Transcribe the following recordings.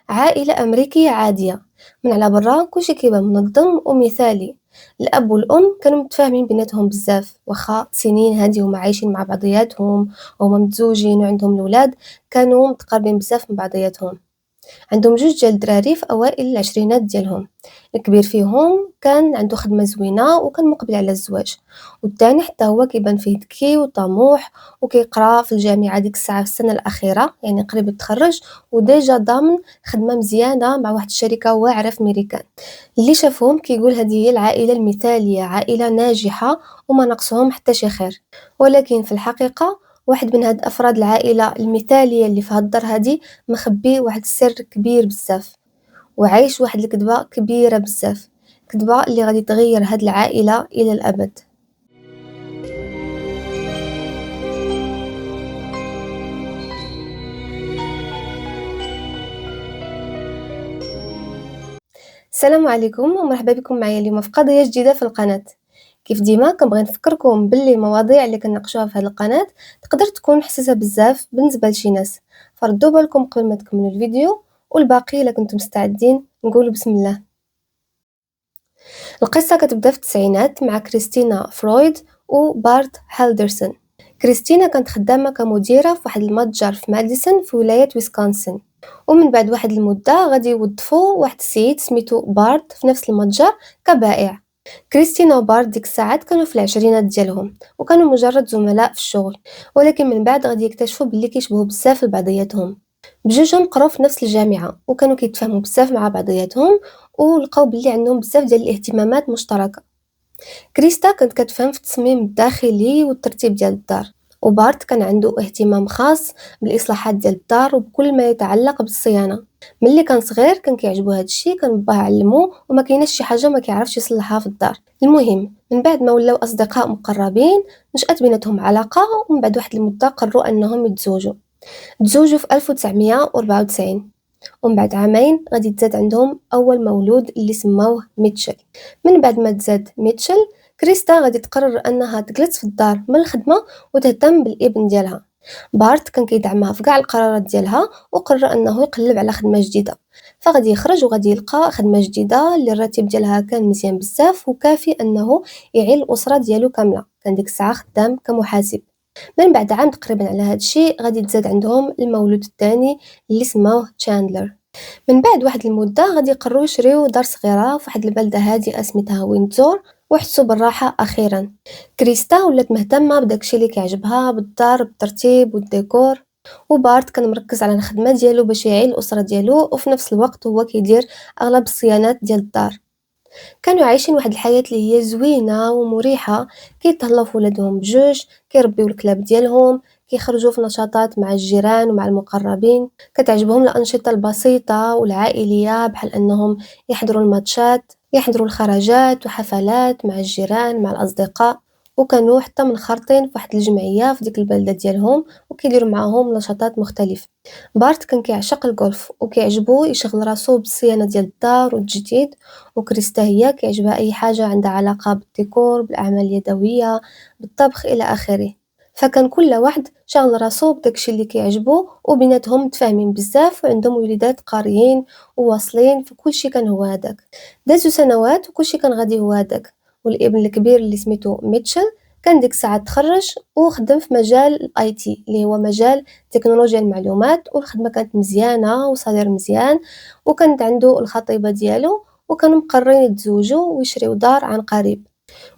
عائلة أمريكية عادية، من على برا كلشي كيبان منظم ومثالي. الأب والأم كانوا متفاهمين بيناتهم بزاف، واخا سنين هادي هما عايشين مع بعضياتهم وهما متزوجين وعندهم الولاد، كانوا متقربين بزاف من بعضياتهم. عندهم جوج ديال الدراري في أوائل العشرينات ديالهم، الكبير فيهم كان عنده خدمة زوينة وكان مقبل على الزواج، والثاني حتى هو كيبان فيه ذكي وطموح وكيقرا في الجامعة ديك الساعة في السنة الأخيرة، يعني قريب يتخرج وديجا ضامن خدمة مزيانة مع واحد الشركة واعرة في ميريكان. اللي شافهم كيقول هذه هي العائلة المثالية، عائلة ناجحة وما نقصهم حتى شي خير. ولكن في الحقيقة واحد من هاد أفراد العائلة المثالية اللي في هاد الدار هادي مخبي واحد السر كبير بزاف، وعايش واحد الكذبة كبيرة بزاف، كذبة اللي غادي تغير هاد العائلة إلى الأبد. السلام عليكم ومرحبا بكم معايا اليوم في قضية جديدة في القناة. كيف ديما كنبغي نفكركم باللي المواضيع اللي كنناقشوها في هذه القناة تقدر تكون حساسة بزاف بالنسبة لشي ناس، فردوا بالكم قبل ما تكملوا الفيديو، والباقي الا كنتم مستعدين نقولوا بسم الله. القصة كتبدا في التسعينات مع كريستينا فرويد وبارت هالدرسون. كريستينا كانت خدامة كمديرة في واحد المتجر في ماديسون في ولاية ويسكونسن، ومن بعد واحد المدة غادي يوظفوا واحد السيد سميتو بارت في نفس المتجر كبائع. كريستينا وبارت ديك الساعات كانوا في العشرينات ديالهم وكانوا مجرد زملاء في الشغل، ولكن من بعد غادي يكتشفوا باللي كيشبهوا بزاف لبعضياتهم. بجوجهم قراو في نفس الجامعة وكانوا كيتفاهموا بزاف مع بعضياتهم، ولقاو باللي عندهم بزاف ديال الاهتمامات مشتركة. كريستا كانت كتفهم في التصميم الداخلي والترتيب ديال الدار، وبارت كان عنده اهتمام خاص بالإصلاحات ديال الدار وبكل ما يتعلق بالصيانة. ملي كان صغير كان كيعجبو هادشي، كان باه علمو وما كايناش شي حاجة ما كيعرفش يصلحها في الدار. المهم من بعد ما ولاو أصدقاء مقربين نشأت بيناتهم علاقة، ومن بعد واحد المدة قرروا أنهم تزوجوا في 1994، ومن بعد عامين غادي تزاد عندهم أول مولود اللي سموه ميتشل. من بعد ما تزاد ميتشل، كريستا غادي تقرر أنها تجلس في الدار من الخدمة وتهتم بالابن ديالها. بارت كان كيدعمها في كاع القرارات ديالها وقرر أنه يقلب على خدمة جديدة، فغادي يخرج وغادي يلقى خدمة جديدة اللي الراتب ديالها كان مزيان بزاف وكافي أنه يعيل الأسرة ديالو كاملة. كان ديك الساعة خدام كمحاسب. من بعد عام تقريبا على هذا الشيء غادي تزاد عندهم المولود الثاني اللي سموه تشاندلر. من بعد واحد المدة غادي يقرروا يشريو دار صغيرة في واحد البلدة هادئة سميتها ويندزور، وحسوا بالراحة أخيرا. كريستا ولات مهتمة بداكشي اللي كيعجبها بالدار بالترتيب والديكور، وبارت كان مركز على الخدمة ديالو باش يعين الأسرة ديالو وفي نفس الوقت هو كيدير أغلب الصيانات ديال الدار. كانوا عايشين واحد الحياة اللي هي زوينة ومريحة، كيتهلاو في ولادهم بجوج، كيربيو الكلاب ديالهم، كيخرجوا في نشاطات مع الجيران ومع المقربين. كتعجبهم الأنشطة البسيطة والعائلية بحال أنهم يحضروا الماتشات، يحضروا الخرجات وحفلات مع الجيران مع الأصدقاء، وكانوا حتى منخرطين في واحد الجمعية في ديك البلدة ديالهم وكيديروا معاهم نشاطات مختلفة. بارت كان كيعشق الجولف وكيعجبو يشغل راسو بالصيانة ديال الدار والتجديد، وكريستا هي كيعجبها أي حاجة عندها علاقة بالديكور بالأعمال اليدوية بالطبخ إلى آخره. فكان كل واحد شاغل راسو بداكشي اللي كيعجبو، وبيناتهم متفاهمين بزاف وعندهم وليدات قاريين وواصلين، فكلشي كان هو هداك. دازو سنوات وكلشي كان غادي هو هداك، والابن الكبير اللي سميتو ميتشل كان ديك الساعة تخرج وخدم في مجال الاي تي اللي هو مجال تكنولوجيا المعلومات، والخدمة كانت مزيانة وصدير مزيان، وكانت عنده الخطيبة ديالو، وكانوا مقررين يتزوجوا ويشريو دار عن قريب.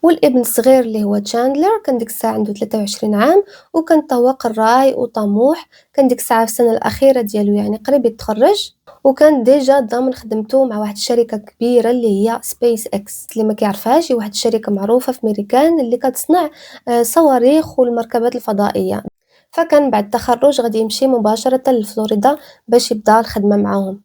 والابن الصغير اللي هو تشاندلر كان ديك الساعة عنده 23 عام، وكان تا هو قراي وطموح، كان ديك الساعة في السنة الأخيرة ديالو يعني قريب يتخرج، وكان ديجا ضامن خدمته مع واحد الشركة كبيرة اللي هي سبيس اكس. اللي ما كيعرفهاش هي واحد الشركة معروفة في ميريكان اللي كتصنع صواريخ والمركبات الفضائية. فكان بعد التخرج غادي يمشي مباشرة لفلوريدا باش يبدا الخدمة معاهم.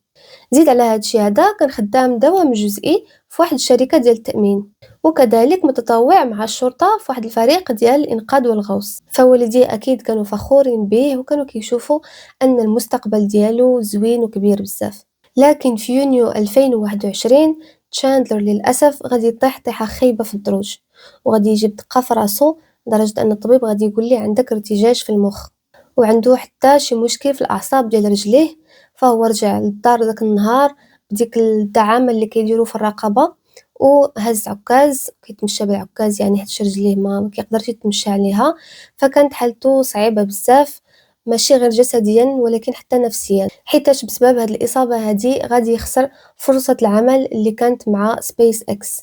زيد على هادشي هذا كان خدام دوام جزئي في واحد الشركة ديال التأمين، وكذلك متطوع مع الشرطة في واحد الفريق ديال الإنقاذ والغوص. فوالديه أكيد كانوا فخورين به وكانوا كيشوفوا أن المستقبل ديالو زوين وكبير بزاف. لكن في يونيو 2021 تشاندلر للأسف غادي يطيح طيحة خايبة في الدروج، وغادي يجيب دقة في راسو لدرجة أن الطبيب غادي يقول ليه عندك ارتجاج في المخ، وعنده حتى شي مشكل في الأعصاب ديال رجليه. فهو رجع للدار داك النهار بديك الدعامة اللي كيديروا في الرقبة، وهز عكاز كيتمشى بالعكاز يعني حيت رجليه ما كيقدرش يتمشى عليها، فكانت حالته صعيبة بزاف، ماشي غير جسديا ولكن حتى نفسيا، حيتاش بسبب هاد الإصابة هادي غادي يخسر فرصة العمل اللي كانت مع سبيس اكس.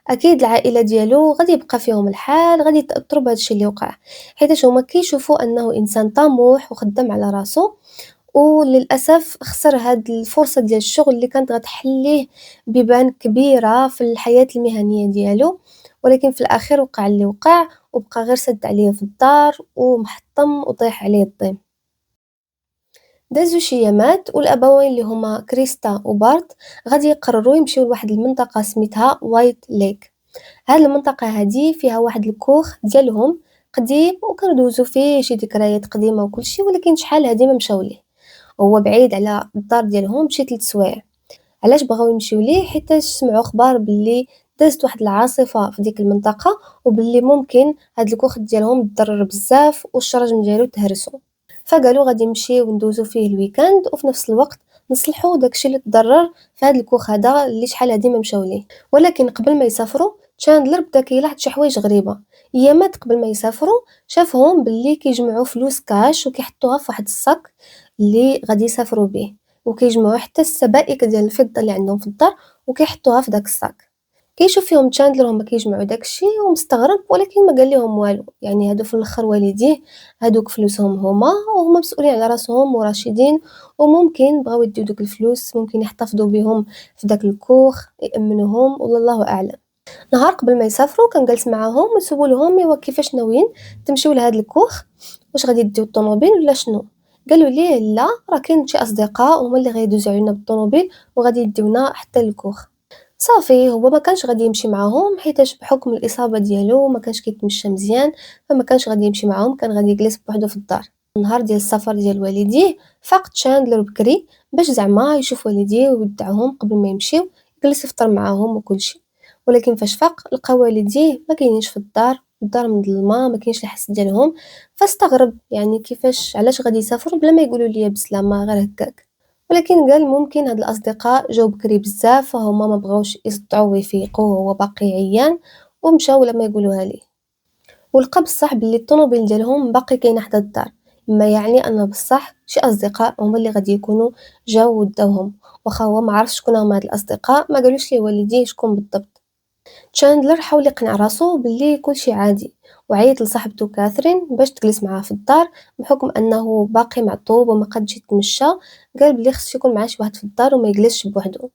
اكيد العائله ديالو غادي يبقى فيهم الحال، غادي يتاثروا بهذا الشيء اللي وقع، حيت هما كيشوفوا انه انسان طموح وخدام على راسو، وللاسف خسر هاد الفرصه ديال الشغل اللي كانت غتحل ليه بيبان كبيره في الحياه المهنيه ديالو. ولكن في الاخير وقع اللي وقع، وبقى غير سد عليه في الدار ومحطم وطيح عليه الضيم. دازو شي ايامات والابوين اللي هما كريستا وبارت غادي يقرروا يمشيو لواحد المنطقه سميتها وايت ليك. هاد المنطقة هادي فيها واحد الكوخ ديالهم قديم، وكندوزو فيه شي ذكريات قديمة وكلشي، ولكن شحال هادي ما مشاو ليه، هو بعيد على الدار ديالهم بشي 3 سوايع. علاش بغاو يمشيو ليه؟ حيتاش سمعوا اخبار باللي دازت واحد العاصفة في ديك المنطقة، وباللي ممكن هاد الكوخ ديالهم تضرر بزاف والشرجم ديالو تهرسو، فقالوا غادي نمشيو ندوزو فيه الويكاند وفي نفس الوقت نصلحوا داكشي اللي تضرر في هاد الكوخ هذا اللي شحال هادي ما مشاو ليه. ولكن قبل ما يسافروا تشاندلر بدا كيلاحظ شي حوايج غريبه. ايامات قبل ما يسافروا شافهم باللي كيجمعوا فلوس كاش وكيحطوها في واحد الصاك اللي غادي يسافروا به، وكيجمعوا حتى السبائك ديال الفضه اللي عندهم في الدار وكيحطوها في داك الصاك. كيشوف فيهم تشاندلر هما كيجمعوا داكشي ومستغرب، ولكن ما قال لهم والو، يعني هادو في الاخر والديه، هادوك فلوسهم هما وهما مسؤولين على راسهم وراشدين، وممكن بغاو يديو دوك الفلوس ممكن يحتفظوا بهم في داك الكوخ يأمنوهم ولا الله اعلم. نهار قبل ما يسافروا كان جالس معاهم وسولهم ايوا كيفاش ناويين تمشيو لهاد الكوخ، واش غادي ديو الطوموبيل ولا شنو؟ قالوا ليه لا، راه كاين شي اصدقاء هما اللي غيدوزو علينا بالطوموبيل وغادي يديونا حتى للكوخ. صافي هو ما كانش غادي يمشي معاهم حيتاش بحكم الاصابه ديالو ما كانش كيتمشى مزيان، فما كانش غادي يمشي معاهم، كان غادي يجلس بوحدو في الدار. النهار ديال السفر ديال والديه فاق تشاندلر بكري باش زعما يشوف والديه ويودعهم قبل ما يمشيو، جلس يفطر معاهم وكلشي. ولكن فاش فاق لقى والديه ما كاينينش في الدار، الدار مظلمه ما كاينش الحس ديالهم، فاستغرب يعني كيفاش علاش غادي يسافروا بلا ما يقولوا لي بسلامه غير هكاك. ولكن قال ممكن هاد الأصدقاء جاو بكري بزاف فهما ما بغاوش يصدعوه ويفيقوه وهو باقي عيان، ومشاو لما يقولوها ليه. ولقى بصح بلي الطوموبيل ديالهم باقي كاينه حدا الدار، ما يعني ان بصح شي اصدقاء هما اللي غادي يكونوا جاو وداوهم، واخا هو ما عرفش شكون هما هاد الاصدقاء، ما قالوش ليه والديه شكون بالضبط. تشاندلر حاول يقنع راسو باللي كلشي عادي، وعيط لصاحبته كاثرين باش تجلس معاه في الدار، بحكم انه باقي معطوب وما قادش يتمشى، قال بلي خص يكون معاه شي واحد في الدار وما يجلسش بوحدو.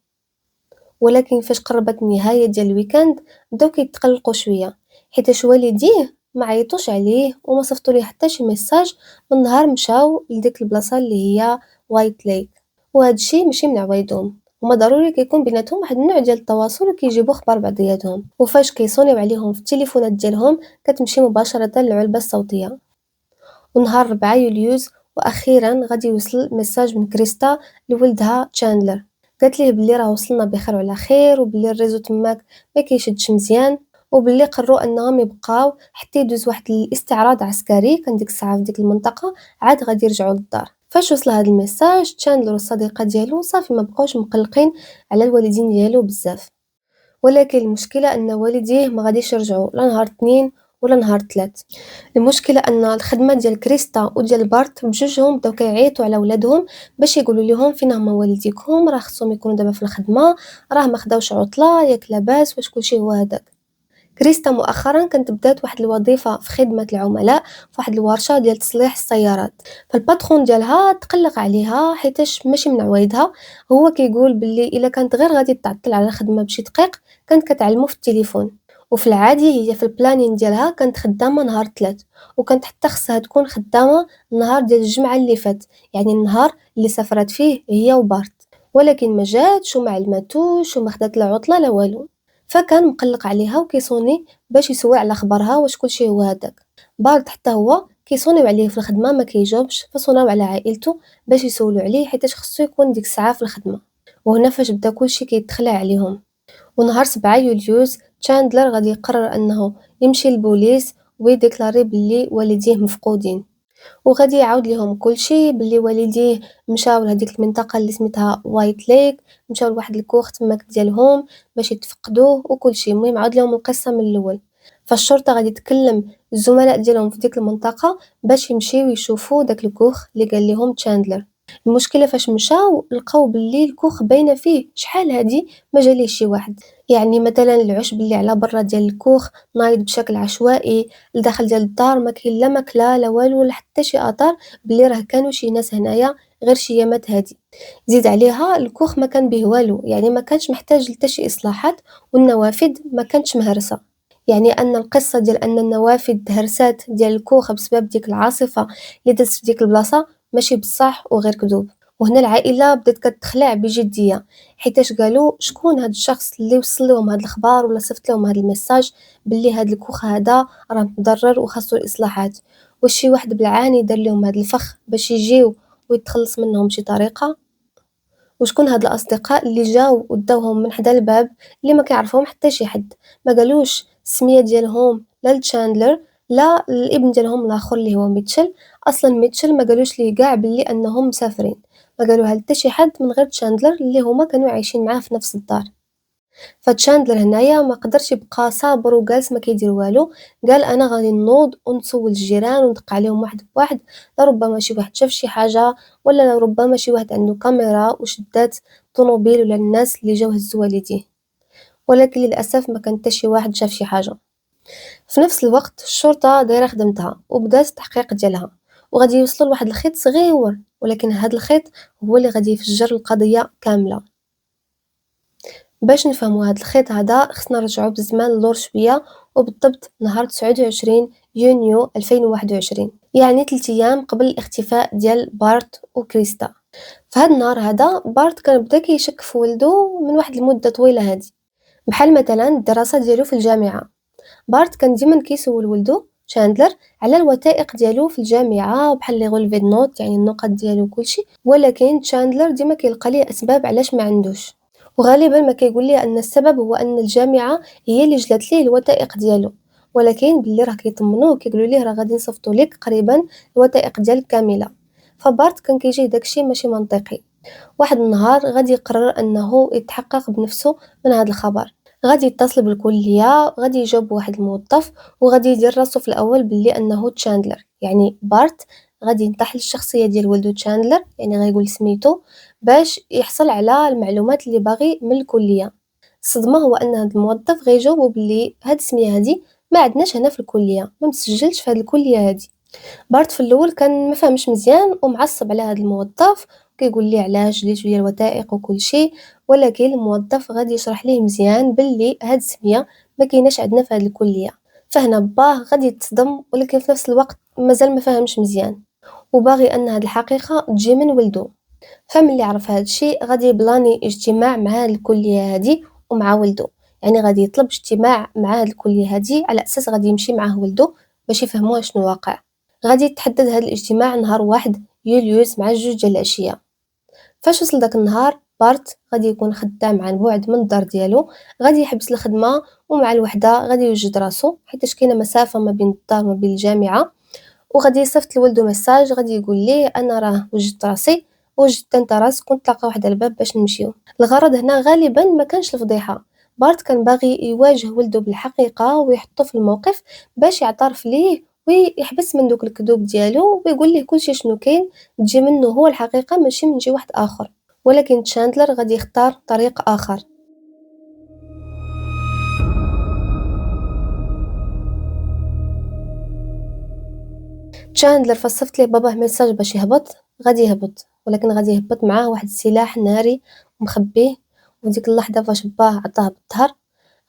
ولكن فاش قربت النهايه ديال الويكاند بداو كيتقلقوا شويه، حيت والديه ما عيطوش عليه وما صيفطوا ليه حتى شي ميساج من نهار مشاو لديك البلاصه اللي هي وايت ليك. وهذا الشيء ماشي من عوايدهم، هما ضروري كيكون بيناتهم واحد النوع ديال التواصل وكيجيبوا اخبار بعضياتهم، وفاش كيصونيو عليهم في التليفونات ديالهم كتمشي مباشره للعلبه الصوتيه. ونهار 4 يوليوز واخيرا غادي يوصل ميساج من كريستا لولدها تشاندلر، قالت ليه بلي راه وصلنا بخير وعلى خير، وبلي الريزو تماك ما كيشدش مزيان، وبلي قرروا انهم يبقاو حتى يدوز واحد الاستعراض عسكري كان ديك الساعه في ديك المنطقه، عاد غادي يرجعوا للدار. فاش وصل هذا الميساج تشاندلر والصديقه ديالو صافي ما بقاوش مقلقين على الوالدين ديالو بزاف. ولكن المشكلة أن والديه ما غاديش يرجعوا لا نهار 2 ولا نهار 3. المشكلة أن الخدمة ديال كريستا وديال بارت بجوجهم بداو كيعيطوا على ولادهم باش يقولوا لهم فين هما والديكم، راه خصهم يكونوا دابا في الخدمة، راه ما خداوش عطلة، ياك لاباس واش كلشي هو هذاك. كريستا مؤخرا كانت بدات واحد الوظيفه في خدمه العملاء في واحد الورشه ديال تصليح السيارات، فالباترون ديالها تقلق عليها حيتاش ماشي من عوايدها، هو كيقول باللي الا كانت غير غادي تعطل على الخدمه بشي دقيق كانت كتعلمو في التليفون. وفي العادي هي في البلانين ديالها كانت خدامه نهار 3، وكانت حتى خصها تكون خدامه النهار ديال الجمعه اللي فات، يعني النهار اللي سافرت فيه هي وبارت. ولكن ما جاتش وما علماتوش وما خدات لا عطله لا والو، فكان مقلق عليها وكيصوني باش يسول على خبرها واش كلشي هو هذاك. بارد حتى هو كيصونيو عليه في الخدمه ما كيجاوبش، فصوناو على عائلته باش يسولوا عليه حيت خصو يكون ديك الساعه في الخدمه. وهنا فاش بدا كلشي كيتخلع عليهم. ونهار 7 يوليوز تشاندلر غادي يقرر انه يمشي للبوليس ويديكلاري باللي والديه مفقودين. وغادي يعاود ليهم كلشي باللي والديه مشاو لهاديك المنطقة اللي سميتها وايت ليك، مشاو لواحد الكوخ تماك ديالهم باش يتفقدوه وكلشي. المهم عاود ليهم القصة من الأول. فالشرطة غادي تكلم الزملاء ديالهم في ديك المنطقة باش يمشيو يشوفوا داك الكوخ اللي قال لهم تشاندلر. المشكلة فاش مشاو لقاو باللي الكوخ باينة فيه شحال هادي ما جا ليه شي واحد، يعني مثلا العشب اللي على برا ديال الكوخ نايض بشكل عشوائي، الداخل ديال الدار ما كاين لا ماكله لا والو ولا حتى شي اثار بلي راه كانوا شي ناس هنايا غير شي يامات هادي. زيد عليها الكوخ ما كان به والو، يعني ما كانش محتاج لتا شي اصلاحات، والنوافذ ما كانتش مهرسه. يعني ان القصه ديال ان النوافذ تهرسات ديال الكوخ بسبب ديك العاصفه اللي دازت في ديك البلاصه ماشي بصح وغير كذوب. وهنا العائله بدات كتخلع بجديه، حيتاش قالوا شكون هاد الشخص اللي وصل لهم هاد الخبر ولا صيفط لهم هاد الميساج باللي هاد الكوخ هذا راه مضرر وخاصو الاصلاحات. واش شي واحد بالعاني دار لهم هاد الفخ باش يجيو ويتخلص منهم بشي طريقه؟ وشكون هاد الاصدقاء اللي جاو وداوهم من حدا الباب اللي ما كيعرفهم حتى شي حد؟ ما قالوش السميه ديالهم لا لتشاندلر لا الابن ديالهم الاخر اللي هو ميتشل. اصلا ميتشل ما قالوش ليه كاع باللي انهم مسافرين، ما قالوها حتى شي حد من غير تشاندلر اللي هما كانوا عايشين معاه في نفس الدار. فتشاندلر هنايا ما قدرش يبقى صابر وجالس ما كيدير والو، قال انا غادي نوض ونسول الجيران وندق عليهم واحد بواحد، لربما شي واحد شاف شي حاجه، ولا لربما شي واحد عنده كاميرا وشدات طوموبيل ولا الناس اللي جاو هزوا والديه. ولكن للاسف ما كان حتى شي واحد شاف شي حاجه. في نفس الوقت الشرطه دايره خدمتها وبدات التحقيق ديالها، وغادي يوصلوا لواحد الخيط صغير، ولكن هذا الخيط هو اللي غادي يفجر القضيه كامله. باش نفهموا هاد الخيط هذا خصنا نرجعوا بالزمان للور شويه، وبالضبط نهار 29 يونيو 2021، يعني 3 ايام قبل الاختفاء ديال بارت وكريستا. في هاد النهار هذا بارت كان بدا كيشك في ولده من واحد المده طويله هادي، بحال مثلا الدراسه ديالو في الجامعه. بارت كان ديما كيسول ولده شاندلر على الوثائق ديالو في الجامعه بحال لي غولفي نوت، يعني النقط ديالو وكلشي، ولكن شاندلر ديما كيلقى ليه اسباب علاش ما عندوش. وغالبا ما كيقول لي ان السبب هو ان الجامعه هي اللي جلت ليه الوثائق ديالو، ولكن باللي راه كيطمنوه كيقولوا ليه راه غادي نصيفطوا لك قريبا الوثائق ديالك كامله. فبارت كان كيجيه داكشي ماشي منطقي. واحد النهار غادي يقرر انه يتحقق بنفسه من هذا الخبر، غادي يتصل بالكليه، غادي يجاوب واحد الموظف، وغادي يدير راسو في الاول باللي انه تشاندلر، يعني بارت غادي ينطح للشخصيه ديال ولدو تشاندلر، يعني غايقول سميتو باش يحصل على المعلومات اللي باغي من الكليه. الصدمه هو ان هذا الموظف غيجاوبو باللي هاد السميه هادي ما عندناش هنا في الكليه، ما مسجلش في هاد الكليه هادي. بارت في الاول كان ما فهمش مزيان ومعصب على هذا الموظف، كيقول ليه علاش جليتو ليا الوثائق وكل شيء، ولكن الموظف غادي يشرح ليه مزيان باللي هاد السميه ما كايناش عندنا في هذه الكليه. فهنا باه غادي يتصدم، ولكن في نفس الوقت مازال ما فهمش مزيان وباغي ان هاد الحقيقه تجي من ولده. فملي عرف هاد الشيء غادي يبلاني اجتماع مع هاد الكليه هادي ومع ولده، يعني غادي يطلب اجتماع مع هاد الكليه هادي على اساس غادي يمشي معاه ولده باش يفهموا شنو واقع. غادي يتحدد هذا الاجتماع نهار 1 يوليوز مع 2 ديال العشيه. فاش وصل داك النهار بارت غادي يكون خدام عن بعد من الدار ديالو، غادي يحبس الخدمه ومع الوحده غادي يوجد راسو حيت كاينه مسافه ما بين الدار وما بين الجامعه. وغادي يصيفط لولدو ميساج غادي يقول ليه انا راه وجدت راسي، وجدت انت راسك ونتلاقاو واحد الباب باش نمشيو. الغرض هنا غالبا ما كانش الفضيحه، بارت كان باغي يواجه ولده بالحقيقه ويحطه في الموقف باش يعترف ليه ويحبس من دوك الكذوب ديالو ويقول ليه كلشي شنو كاين تجي منه هو الحقيقه ماشي من جي واحد اخر. ولكن تشاندلر غادي يختار طريق اخر. تشاندلر فصفت ليه باباه ميساج باش يهبط، غادي يهبط، ولكن غادي يهبط معاه واحد السلاح ناري مخبيه. وديك اللحظه فاش باه عطاه بالظهر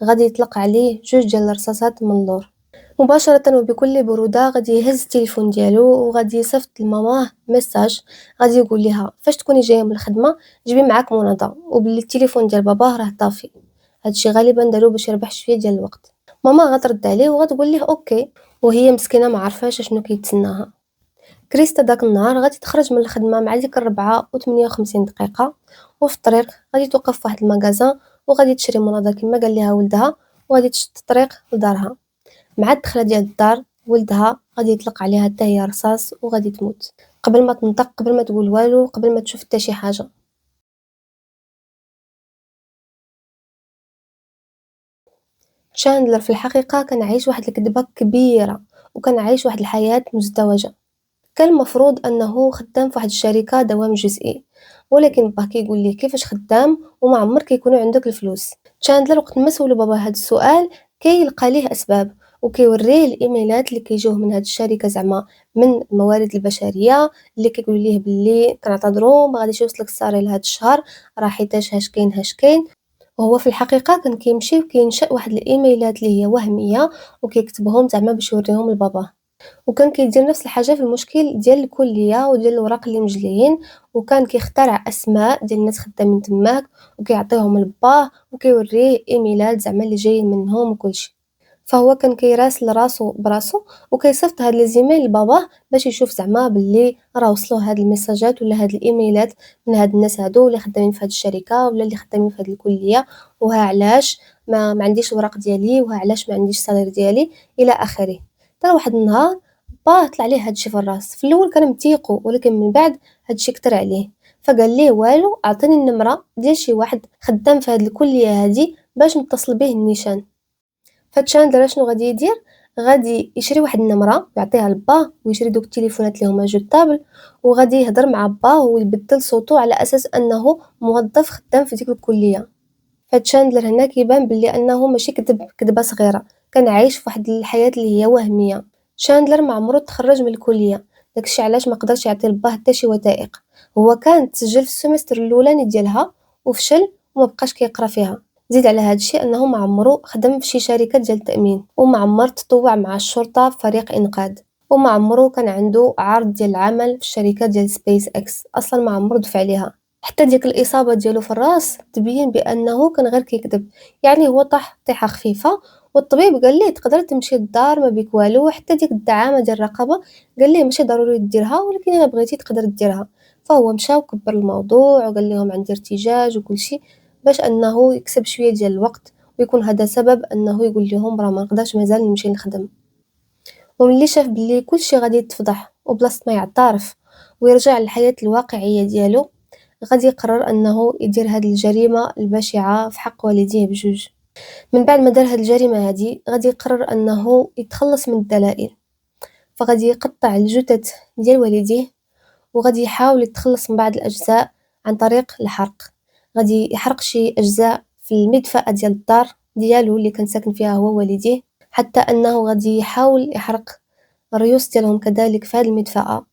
غادي يطلق عليه 2 ديال الرصاصات من اللور. مباشرة وبكل برودة غادي يهز التليفون ديالو وغادي يصيفط لماماه ميساج، غادي يقول لها فاش تكوني جايه من الخدمه جيبي معاك مناضه وباللي التليفون ديال باباه راه طافي. هادشي غالبا دارو باش يربح شويه ديال الوقت. ماما غترد عليه وغتقول ليه اوكي، وهي مسكينه ما عارفاش شنو كيتسناها. كريستا داك النهار غادي تخرج من الخدمه مع ديك 4:58 دقيقه، وفي الطريق غادي توقف في واحد المغازا وغادي تشري مناضه كما قال لها ولدها، وغادي تشد الطريق لدارها. مع الدخله ديال الدار ولدها غادي يطلق عليها حتى هي رصاص وغادي تموت قبل ما تنطق، قبل ما تقول والو، قبل ما تشوف حتى شي حاجة. تشاندلر في الحقيقة كان عايش واحد الكذبة كبيرة، وكان عايش واحد الحياة مزدوجة. كان المفروض أنه خدام في واحد الشركة دوام جزئي، ولكن باه كيقول ليه كيفاش خدام وما عمر كيكونوا عندك الفلوس. تشاندلر وقت ما سولو بابا هاد السؤال كيلقى ليه أسباب، وكيوريه الإيميلات اللي كيجوه من هاد الشركة زعما من الموارد البشرية اللي كيقولوا ليه باللي كنعتذروا ما غاديش يوصلك الصاري لهاد الشهر، راه حيتاش هاش كاين هاش كاين. وهو في الحقيقة كان كيمشي وكينشأ واحد الإيميلات اللي هي وهمية وكيكتبهم زعما باش يوريهم لباباه. وكان كيدير نفس الحاجة في المشكل ديال الكلية وديال الوراق اللي مجليين، وكان كيخترع أسماء ديال الناس خدامين تماك وكيعطيهم لباه وكيوريه إيميلات زعما اللي جايين منهم وكلشي. فهو كان كيراسل راسو براسو وكيصيفط هاد لي زيميل لباباه باش يشوف زعما باللي راه وصلوه هاد الميساجات ولا هاد الايميلات من هاد الناس هادو اللي خدامين في هاد الشركه ولا اللي خدامين في هاد الكليه، وها علاش ما عنديش الوراق ديالي، وها علاش ما عنديش الصالير ديالي الى اخره. حتى واحد النهار با طلع ليه هادشي في الراس. في الاول كان متيقو، ولكن من بعد هادشي كتر عليه، فقال ليه والو اعطيني النمره ديال شي واحد خدام في هاد الكليه هادي باش نتصل به النيشان. فتشاندلر شنو غادي يدير؟ غادي يشري واحد النمرة ويعطيها لباه، ويشري دوك التليفونات اللي هما جوتابل، وغادي يهضر مع باه ويبدل صوتو على اساس انه موظف خدام في ديك الكليه. فتشاندلر هنا كيبان بلي انه ماشي كذب كذبه صغيره، كان عايش في واحد الحياه اللي هي وهميه. شاندلر ما عمرو تخرج من الكليه، داكشي علاش ما قدرش يعطي لباه حتى شي وثائق. هو كان تسجل في السمستر الاولاني ديالها وفشل وما بقاش كيقرا فيها. زيد على هذا الشيء انه ما عمرو خدم في شي شركه ديال التامين، وما عمر تطوع مع الشرطه في فريق انقاذ، وما عمرو كان عنده عرض ديال العمل في الشركه ديال سبيس اكس، اصلا ما عمرو دفع ليها. حتى ديك الاصابه ديالو في الراس تبين بانه كان غير كيكذب. يعني هو طاح طيحه خفيفه، والطبيب قال ليه تقدر تمشي للدار ما بيك والو. حتى ديك الدعامه ديال الرقبه قال ليه ماشي ضروري ديرها، ولكن الا بغيتي تقدر ديرها. فهو مشى وكبر الموضوع وقال لهم عندي ارتجاج وكل شيء، باش انه يكسب شويه ديال الوقت ويكون هذا سبب انه يقول لهم راه ما نقدرش مازال نمشي نخدم. وملي شاف بلي كلشي غادي يتفضح وبلاصة ما يعترف ويرجع للحياة الواقعية ديالو، غادي يقرر انه يدير هاد الجريمة البشعة في حق والديه بجوج. من بعد ما دار هاد الجريمة هادي غادي يقرر انه يتخلص من الدلائل، فغادي يقطع الجثث ديال والديه وغادي يحاول يتخلص من بعض الاجزاء عن طريق الحرق. غادي يحرق شي اجزاء في المدفأة ديال الدار ديالو اللي كان ساكن فيها هو والديه، حتى انه غادي يحاول يحرق الريوس ديالهم كذلك في هاد المدفأة.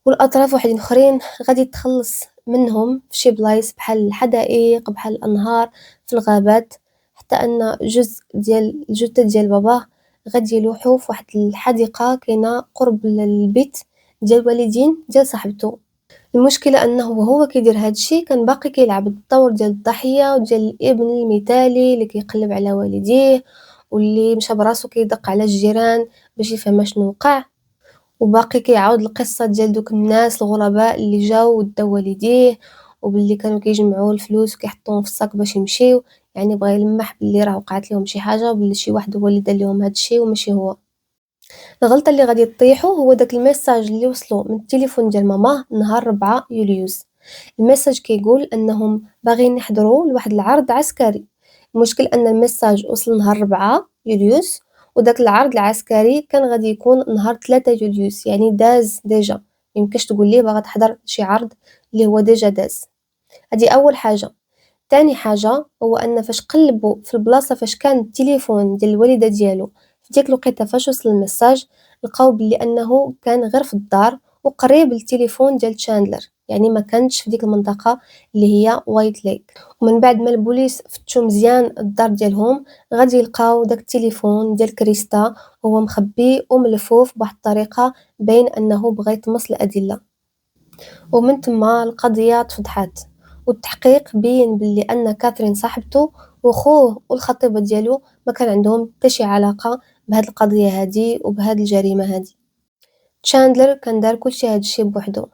والأطراف واحدين أخرين غادي يتخلص منهم في شي بلايص بحال الحدائق، بحال الأنهار، في الغابات، حتى أن جزء ديال الجثة ديال باباه غادي يلوحو في واحد الحديقة كاينة قرب البيت ديال الوالدين ديال صاحبته. المشكلة أنه وهو كيدير هادشي كان باقي كيلعب الدور ديال الضحية وديال الابن المثالي اللي كيقلب على والديه، واللي مشى براسو كيدق على الجيران باش يفهم شنو وقع، وباقي كيعاود القصة ديال دوك الناس الغرباء اللي جاو وداو والديه، وباللي كانوا كيجمعوا الفلوس وكيحطوهم في الصاك باش يمشيو. يعني بغا يلمح باللي راه وقعت لهم شي حاجة وباللي شي واحد هو اللي دار لهم هادشي وماشي هو. الغلطة اللي غادي يطيحو هو داك الميساج اللي وصلو من التليفون ديال ماماه نهار 4 يوليوز. الميساج كيقول انهم باغيين يحضروا لواحد العرض عسكري. المشكل ان الميساج وصل نهار 4 يوليوز، وداك العرض العسكري كان غادي يكون نهار 3 يوليوز، يعني داز ديجا. ميمكنش تقول ليه باغا تحضر شي عرض اللي هو ديجا داز. هادي اول حاجه. تاني حاجه هو ان فاش قلبوا في البلاصه فاش كان التليفون ديال الوالده ديالو في ديك الوقيته فاش وصل الميساج، لقاو بلي انه كان غير في الدار وقريب للتليفون ديال تشاندلر، يعني ما كانتش في ديك المنطقه اللي هي وايت ليك. ومن بعد ما البوليس فتشوا مزيان الدار ديالهم غادي يلقاو داك التليفون ديال كريستا هو مخبي وملفوف بواحد الطريقه بين انه بغى يطمس الادله. ومن تما القضية تفضحات، والتحقيق بين باللي أن كاثرين صاحبته وخوه والخطيبة ديالو ما كان عندهم حتى شي علاقة بهاد القضية هادي وبهاد الجريمة هادي. تشاندلر كان دار كلشي هادشي بوحدو،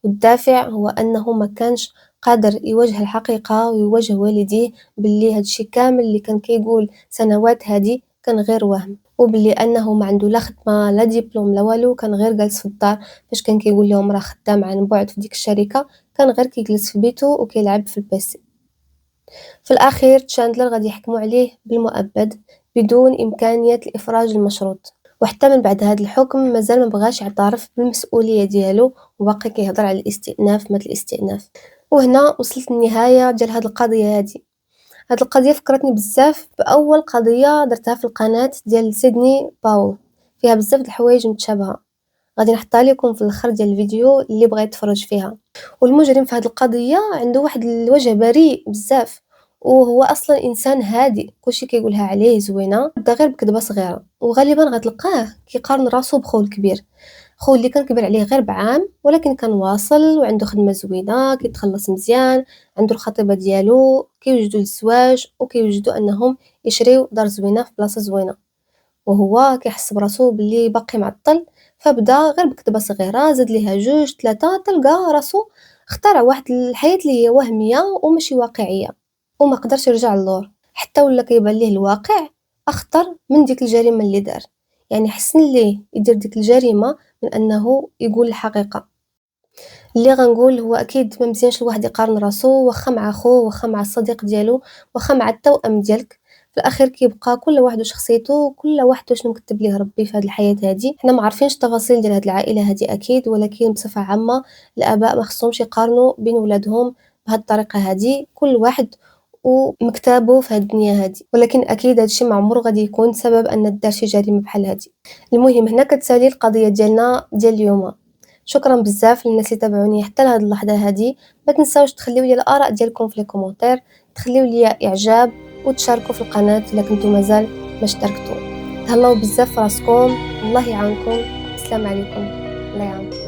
والدافع هو أنه ما كانش قادر يواجه الحقيقة ويواجه والديه باللي هادشي كامل اللي كان كيقول سنوات هادي كان غير وهم. وبلي أنه ما عنده لا خدمة لا ديبلوم لا والو، كان غير جالس في الدار فاش كان كيقول لهم راه خدام عن بُعد في ديك الشركة، كان غير كيجلس في بيتو وكيلعب في البيسي. في الأخير تشاندلر غادي يحكموا عليه بالمؤبد بدون إمكانية الإفراج المشروط، وحتى من بعد هذا الحكم مازال ما بغاش يعترف بالمسؤولية ديالو وباقي كيهضر على الاستئناف مات الاستئناف. وهنا وصلت النهاية ديال هاد القضية هادي. هاد القضية فكرتني بزاف بأول قضية درتها في القناة ديال سيدني باول، فيها بزاف د الحوايج متشابهة، غادي نحطها لكم في الآخر ديال الفيديو اللي بغى يتفرج فيها. والمجرم في هاد القضية عنده واحد الوجه بريء بزاف، وهو أصلا إنسان هادئ، كلشي كيقولها عليه زوينة، بدا غير بكذبة صغيرة، وغالبا غتلقاه كيقارن راسو بخوه الكبير، خوه اللي كان كبير عليه غير بعام ولكن كان واصل وعنده خدمة زوينة كيتخلص مزيان، عنده الخطيبة ديالو كيوجدوا للزواج وكيوجدوا أنهم يشريو دار زوينة في بلاصة زوينة، وهو كيحس براسو بلي باقي معطل، فبدا غير بكذبة صغيرة زاد ليها 2 3 تلقى راسو اخترع واحد الحياة اللي هي وهمية وماشي واقعية، وما قدرش يرجع للور، حتى ولا كيبان ليه الواقع أخطر من ديك الجريمة اللي دار، يعني حسن ليه يدير ديك الجريمة من أنه يقول الحقيقة. اللي غنقول هو أكيد ما مزيانش الواحد يقارن راسو واخا مع خوه واخا مع الصديق ديالو واخا مع التوأم ديالك، في الأخير كيبقى كل واحد وشخصيته وكل واحد وشنو مكتب ليه ربي في هاد الحياة هادي. حنا ما عارفينش التفاصيل ديال هاد العائلة هادي أكيد، ولكن بصفة عامة الآباء ما خصهمش يقارنوا بين ولادهم بهاد الطريقة هادي، كل واحد ومكتابه في هاد الدنيا هادي، ولكن أكيد هادشي ما عمره غادي يكون سبب أن دار شي جريمة بحال هادي. المهم هنا كتسالي القضية ديالنا ديال اليوم. شكرا بزاف للناس اللي تابعوني حتى لهاد اللحظه هادي، ما تنساوش تخليو لي الاراء ديالكم في لي كومونتير، تخليو لي اعجاب وتشاركوا في القناه الا كنتو مازال ما اشتركتوا. تهلاو بزاف في راسكم، الله يعاونكم، السلام عليكم، الله يعاونكم.